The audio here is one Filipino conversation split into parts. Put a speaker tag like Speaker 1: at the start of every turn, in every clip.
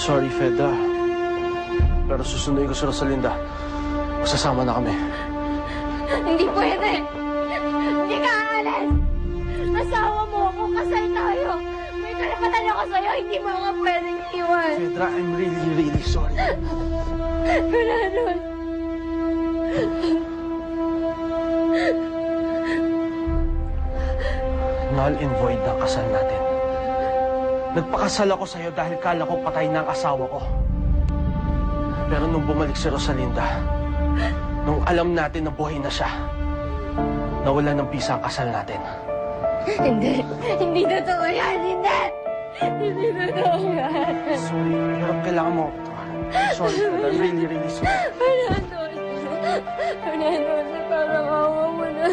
Speaker 1: Sorry, Fedra. Pero susunduin ko si Rosalinda. Masasama na kami.
Speaker 2: Hindi pwede! Hindi ka aalis! Asawa mo ako, kasal tayo! May karapatan ako sa'yo, hindi mo nga pwedeng iwan!
Speaker 1: Fedra, I'm really, really sorry.
Speaker 2: Fernando!
Speaker 1: Null and void ang kasal natin. Nagpakasal ako sa'yo dahil kala ko patay na ang asawa ko. Pero nung bumalik si Rosalinda, nung alam natin na buhay na siya, nawala ng bisa ang kasal natin.
Speaker 2: Hindi! Hindi totoo yan! Hindi! Hindi totoo yan!
Speaker 1: Sorry, pero kailangan mo. Sorry, I'm really, really sorry.
Speaker 2: Fernando! Fernando, parang awa mo na.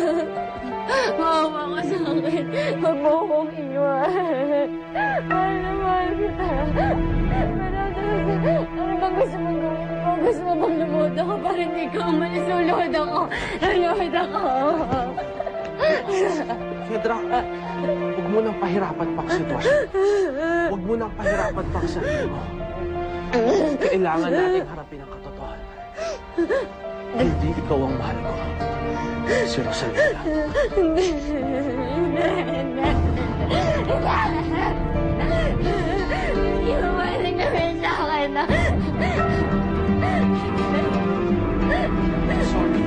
Speaker 2: Maawa ka sa akin. Huwag mo akong iwan. Mahal na mahal kita. Fernando, ano bang gusto mong gawin ko? Gusto mo bang lumuhod ako para hindi ka umalis? Luluhod ako. Luluhod ako.
Speaker 1: Fedra, huwag mo nang pahirapan pa ang sitwasyon. Huwag mo nang pahirapan pa ang sarili mo. Kailangan nating harapin ang katotohanan. Hindi ikaw ang mahal ko. Si Rosalinda.
Speaker 2: Hindi. Hindi mo maling gawin sa akin.
Speaker 1: Sorry.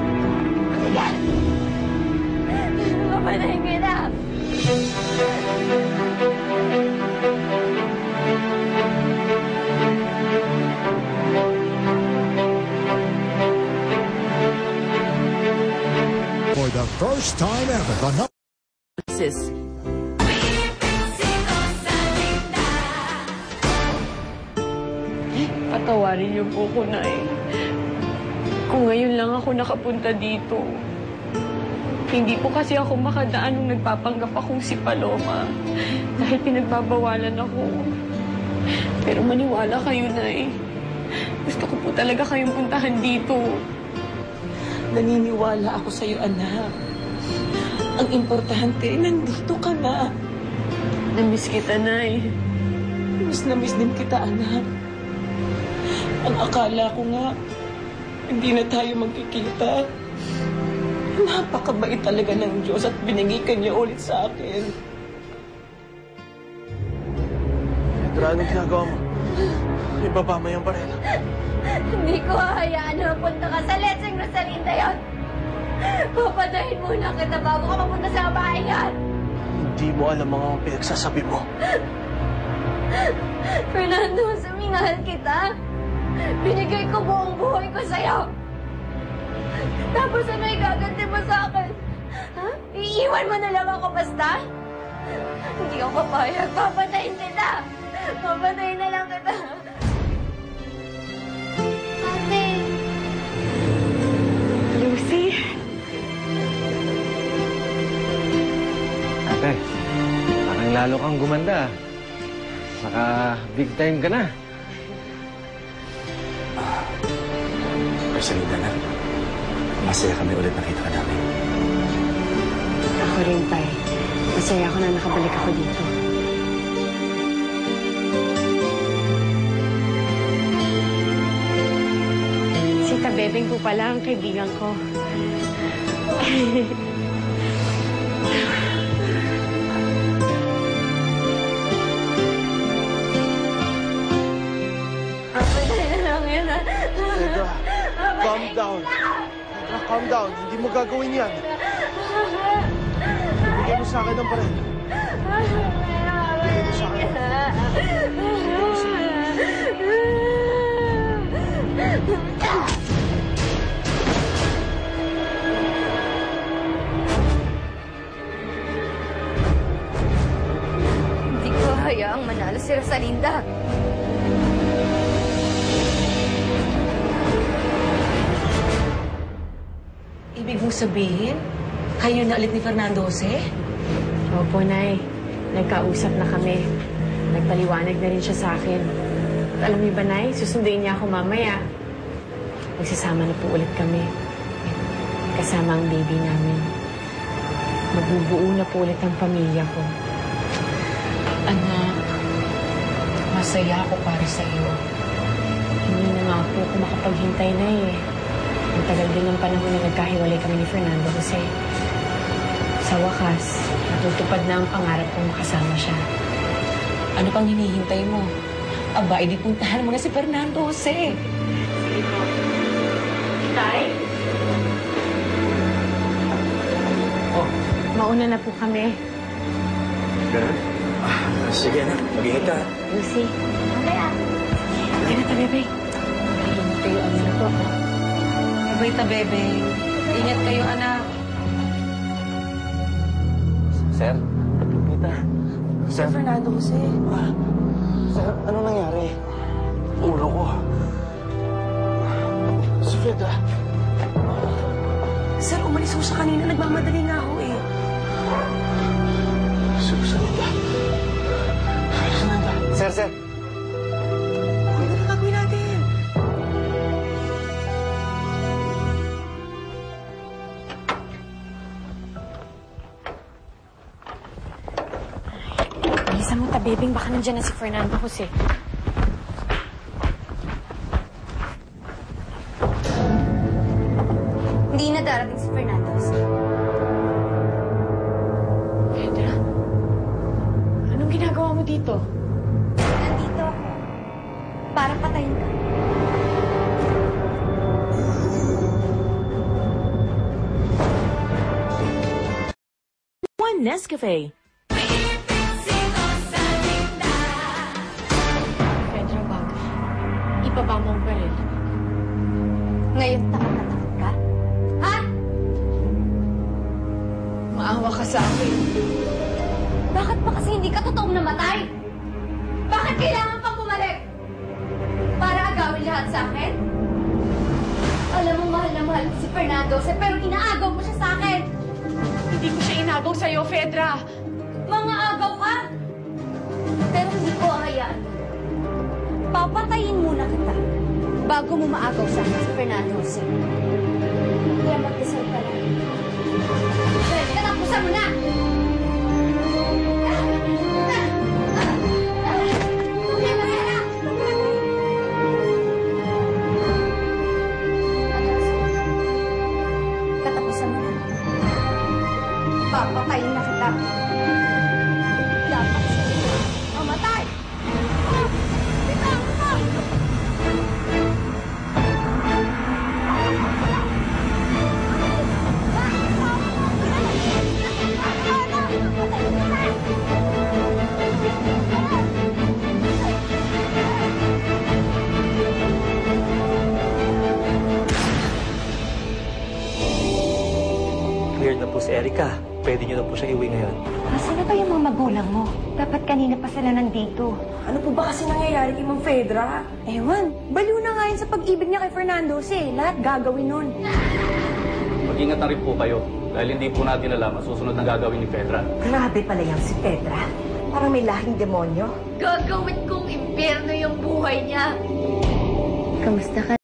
Speaker 2: Papanayin kita.
Speaker 3: For the first time ever, the number...
Speaker 4: Patawarin niyo po ko, Nay. Kung ngayon lang ako nakapunta dito, hindi po kasi ako makadaan nung nagpapanggap akong si Paloma dahil pinagbabawalan ako. Pero maniwala kayo, Nay. Gusto ko po talaga kayong puntahan dito.
Speaker 5: Naniniwala ako sa'yo, anak. Ang importante, nandito ka na.
Speaker 4: Namiss kita, Nay.
Speaker 5: Miss na miss din kita, anak. Ang akala ko nga, hindi na tayo magkikita. Napakabait talaga ng Diyos at binigay niya ulit sa akin.
Speaker 1: Fedra, anong ginagawa mo? Ibaba mo yung barela.
Speaker 2: Hindi ko hahayaan na mapunta ka sa Letseng Rosalinda yun. Papatayin muna kita bago ka mapunta sa bahay yan.
Speaker 1: Hindi mo alam mga pinagsasabi mo.
Speaker 2: Fernando, suminahal kita. Binigay ko buong buhay ko sa'yo. Tapos ano igaganti mo sa akin? Ha? Iiwan mo na lang ako basta? Hindi ako papayag. Papatayin kita. Papatayin na lang kita. Ate.
Speaker 4: Lucy?
Speaker 6: Ate, parang lalo kang gumanda. Saka big time ka na.
Speaker 7: Rosalinda na. Masaya kami ulit nakita ka namin.
Speaker 4: Ako rin, Tay. Masaya ako na nakabalik ako dito. Si Tabebeng po pala ang kaibigan ko.
Speaker 2: Papatayin na lang yan.
Speaker 1: Fedra, calm down. Fedra, calm down. Hindi mo gagawin yan. Bigay mo sa akin ang barela. Bigay mo sa akin. Bigay mo sa akin.
Speaker 2: Hindi ko hayaang manalo si Rosalinda.
Speaker 5: Ibig mong sabihin, kayo na ulit ni Fernando Jose?
Speaker 4: Opo, Nay. Nagkausap na kami. Nagpaliwanag na rin siya sa akin. At alam niyo ba, Nay, susunduin niya ako mamaya. Magsasama na po ulit kami. Kasama ang baby namin. Magbubuo na po ulit ang pamilya ko.
Speaker 5: Anak,
Speaker 4: Masaya ako para sa iyo. Hindi na nga po ako makapaghintay na eh. Ang tagal din ng panahon na nagkahiwalay kami ni Fernando Jose. Sa wakas, natutupad na ang pangarap kong makasama siya.
Speaker 5: Ano pang hinihintay mo? Aba, edi puntahan mo na si Fernando Jose.
Speaker 4: Tay?
Speaker 7: Oh,
Speaker 4: Mauna na po kami.
Speaker 7: ganun? Sige na, mag-ingat ka.
Speaker 4: Lucy. Mamaya. Kaya na ta, bebe. Ingat kayo, anak ko.
Speaker 5: Abay ta, bebe. Ingat kayo, anak.
Speaker 7: Sir? Tita? Sir?
Speaker 5: Fernando Jose.
Speaker 7: Sir, ano nangyari? Ulo ko. Si Freda.
Speaker 5: Sir, umalis ko siya kanina. Nagmamadali nga ako eh.
Speaker 7: Susanita. Sir, sir.
Speaker 5: Ano na gagawin natin?
Speaker 4: Bilisan mo ta, bebing. Baka nandiyan na si Fernando Jose.
Speaker 2: Hindi na darating si Fernando.
Speaker 4: Pedra? Anong ginagawa mo dito?
Speaker 2: Nandito ako. Para patayin ka.
Speaker 8: One Nescafe.
Speaker 4: Pedro, wag. Ibaba mo ang baril.
Speaker 2: Ngayon takot na takot ka? Ha?
Speaker 4: Maawa ka sa akin.
Speaker 2: Bakit pa kasi hindi ka totoong namatay? Bakit kailangan pang bumalik? Para agawin lahat sa akin? Alam mo, mahal na mahal ko si Fernando Jose, pero inaagaw mo siya sa akin.
Speaker 4: Hindi ko siya inagaw sa'yo, Fedra.
Speaker 2: Mga agaw ka! Pero hindi ko hayaan. Papatayin muna kita bago mo maagaw sa akin si Fernando Jose. Kaya magdasal ka lang. Dahil katapusan mo na! Katapusan mo na. Papatayin na kita. Dapat sa'yo mamatay! Bitaw mo!
Speaker 9: Clear na po si Erica. Pwede niyo na po siya iuwi ngayon.
Speaker 10: Nasaan na ba yung mga magulang mo? Dapat kanina pa sila nandito.
Speaker 5: Ano po ba kasi nangyayari kay Mang Fedra?
Speaker 10: Ewan, baliw na nga yun sa pag-ibig niya kay Fernando Jose. Lahat gagawin nun.
Speaker 11: Mag-ingat na rin po kayo dahil hindi po natin alam ang susunod na gagawin ni Fedra.
Speaker 10: Grabe pala yung si Petra. Parang may lahing demonyo.
Speaker 2: Gagawin kong impyerno yung buhay niya.
Speaker 10: Kamusta ka?